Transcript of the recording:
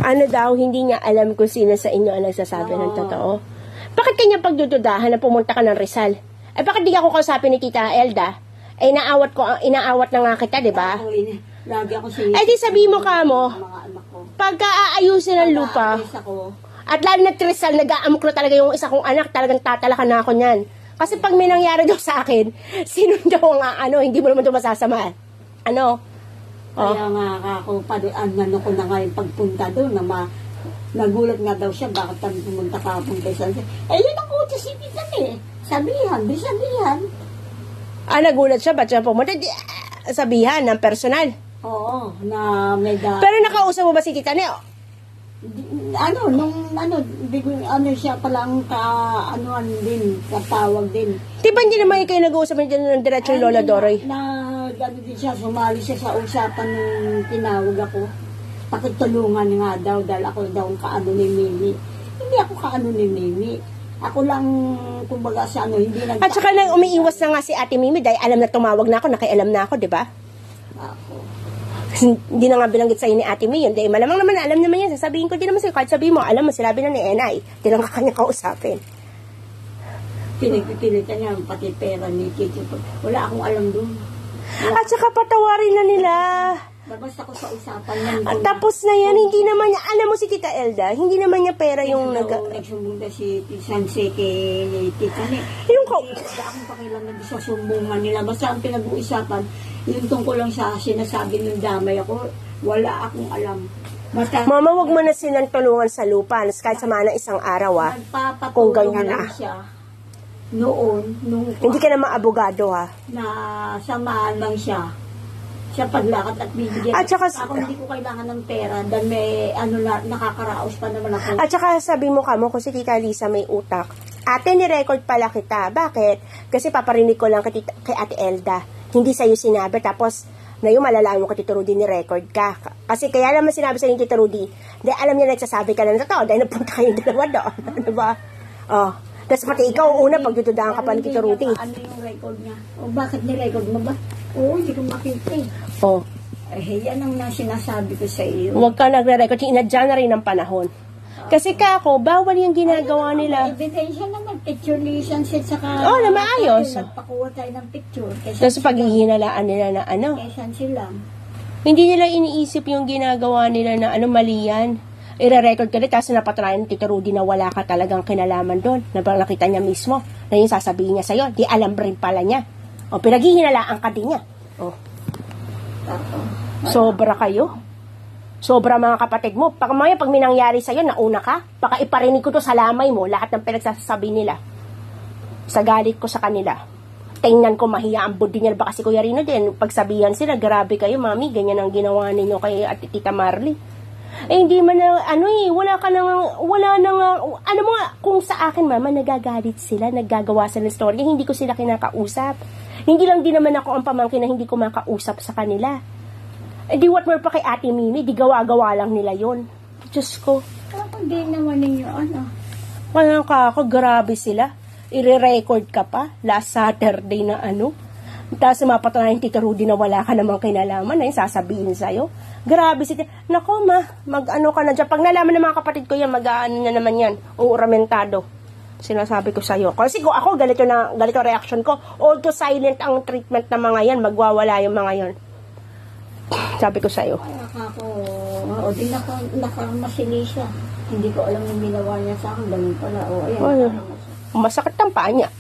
Ano daw, hindi niya alam kung sino sa inyo ang nagsasabi ng totoo. Bakit kanya pagdududahan na pumunta ka ng Rizal? Eh, bakit di ako kausapin ni Tita Elda? Eh, inaawat na nga kita, di ba? Lagi ako Eh, di sabi mo ka mo, pagka aayusin ang lupa, at lalo na Rizal, nag-aamok na talaga yung isa kong anak, talagang tatalakan na ako niyan. Kasi pag may nangyari daw sa akin, sino daw nga, hindi mo naman ito masasama. Kaya nga ako, ano ko na nga yung pagpunta doon, nagulat nga daw siya, bakit kami pumunta kapon kay San Jose. Eh, yun ang kutsa sipitan eh. Sabihan. Nagulat siya, ba't siya pumunta? Sabihan ng personal. Oo, na may Pero nakausap mo ba si Tita Neo? Siya palang katawag din. Di ba hindi naman kayo nag-uusap ng diretso ni Lola Doroy? Gano'n din siya, sumali siya sa usapan nung tinawag ako. Pakitulungan nga daw, dahil ako daw kaano ni Mimi. Hindi ako kaano ni Mimi. Ako lang, kumbaga sa hindi At saka nang umiiwas na nga si Ate Mimi dahil alam na tumawag na ako, nakialam na ako, di ba? Ako. Hindi na nga bilanggit sa'yo ni Ate Mimi yun. Dahil malamang naman, alam naman yan. Sasabihin ko din naman sa'yo. Kahit sabihin mo, alam mo, sinabi na ni Enay. Di lang ka kanya kausapin. Pinagpipilitan niya, pati pera ni Tito. Wala akong alam doon. At saka patawarin na nila. Basta ko sa usapan yan. At tapos na yan, hindi naman niya, alam mo si Tita Elda, hindi naman niya pera yung nagsumbong na si Sanse kay Tita Ni. Yung ko. Wala akong pakialam na sa sumbungan nila. Basta ang pinag-uusapan, yung tungkol lang sa sinasabi ng damay ako, wala akong alam. Basta, Mama, wag mo na silang tulungan sa lupa. Kahit samahan ng isang araw, kung ganyan na. Siya noon, hindi ka na maabogado, ha? Na samahan lang siya. Siya paglakad at bibigyan. At saka, ako hindi ko kailangan ng pera dahil may nakakaraos pa naman ako. At saka sabi mo kamo kung si Tita Lisa may utak. Ate, ni-record pala kita. Bakit? Kasi paparinig ko lang kay Ate Elda. Hindi sa'yo sinabi. Tapos, ngayon malalaman mo kay Tito Rudy ni-record ka. Kasi kaya naman sinabi sa'yo ni Tito Rudy, dahil alam niya nagsasabi ka na totoo dahil napunta kayong dalawa doon. Diba? Tapos pati ikaw una pagdududahan ka pa ni Tito Rudy. Ano yung record niya? O bakit ni-record mo ba? Oo, hindi ko makita eh. Yan ang sinasabi ko sa iyo. Huwag ka nagre-record. Inadya na rin ng panahon. Kasi kako, bawal yung ginagawa nila. Ebidensya naman, picture license saka... na maayos. Nagpakuha tayo ng picture. Tapos paghihinalaan nila na Kesan sila. Hindi nila iniisip yung ginagawa nila na mali yan. I-record ka rin, tapos napatunayan ng Tito Rudy na wala ka talagang kinalaman doon. Nakita niya mismo na yung sasabihin niya sa'yo. Di alam rin pala niya. Pinaghihinalaan ka din niya. Sobra kayo. Sobra mga kapatid mo. Pag may nangyari sa'yo, nauna ka, baka iparinig ko to sa lamay mo, lahat ng pinagsasabi nila. Sa galit ko sa kanila. Tingnan ko mahiya ang budi nila. Baka si Kuya Rino din, pagsabihan sila, grabe kayo, mami, ganyan ang ginawa ninyo kay Tita Marley. Hindi man wala mo nga, kung sa akin, mama, nagagalit sila, naggagawa sila ng story, hindi ko sila kinakausap. Hindi lang din naman ako ang pamangkin na hindi ko makausap sa kanila. Di what more pa kay Ate Mimi, di gawa-gawa lang nila yon. Diyos ko. Ako din naman ninyo, Walang kako, grabe sila. I-record ka pa, last Saturday na Tapos mapatunayan Tito Rudy na wala ka namang kinalaman, na yung sasabihin sa'yo. Grabe sila. Nako ka na dyan. Pag nalaman ng mga kapatid ko yan, na naman yan. Uuramentado. Sinasabi ko sa'yo. Kasi ako, ganito reaction ko. Although silent ang treatment ng mga yan, magwawala yung mga yan. Sabi ko sa'yo. Di nakamasili siya. Hindi ko alam yung ginawa niya sa akin. Ganun pala. Masakit ang paa niya.